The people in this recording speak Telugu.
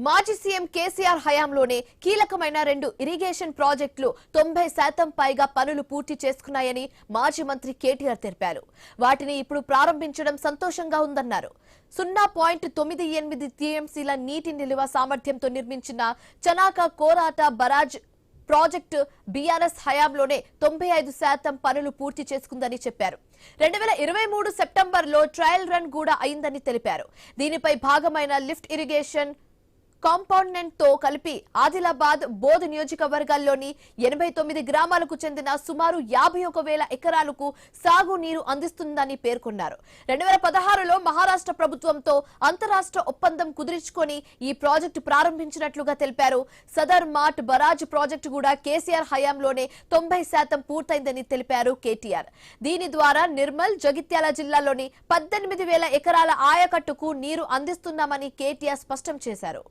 మాజీ సీఎం కేసీఆర్ హయాంలోనే కీలకమైన 2 ఇరిగేషన్ ప్రాజెక్టులు 90% పైగా పనులు పూర్తి చేసుకున్నాయని మాజీ మంత్రి కేటీఆర్ తెలిపారు. వాటిని ఇప్పుడు ప్రారంభించడం సంతోషంగా ఉందన్నారు. 0.98 టీఎంసీల నీటి నిల్వ సామర్థ్యంతో నిర్మించిన చనాక కోరాట బరాజ్ ప్రాజెక్టు బీఆర్ఎస్ హయాంలోనే 95% పనులు పూర్తి చేసుకుందని చెప్పారు. 2023 సెప్టెంబర్లో ట్రయల్ రన్ కూడా అయిందని తెలిపారు. దీనిపై భాగమైన లిఫ్ట్ ఇరిగేషన్ కాంపౌండెంట్ తో కలిపి ఆదిలాబాద్ బోధ్ నియోజకవర్గాల్లోని 89 గ్రామాలకు చెందిన సుమారు 51,000 ఎకరాలకు సాగునీరు అందిస్తుందని పేర్కొన్నారు. 2016లో మహారాష్ట్ర ప్రభుత్వంతో అంతరాష్ట్ర ఒప్పందం కుదుర్చుకొని ఈ ప్రాజెక్టు ప్రారంభించినట్లుగా తెలిపారు. సదర్ మార్ట్ బరాజ్ ప్రాజెక్టు కూడా కేసీఆర్ హయాంలోనే 90% పూర్తయిందని తెలిపారు కేటీఆర్. దీని ద్వారా నిర్మల్, జగిత్యాల జిల్లాలోని 18,000 ఎకరాల ఆయకట్టుకు నీరు అందిస్తున్నామని కేటీఆర్ స్పష్టం చేశారు.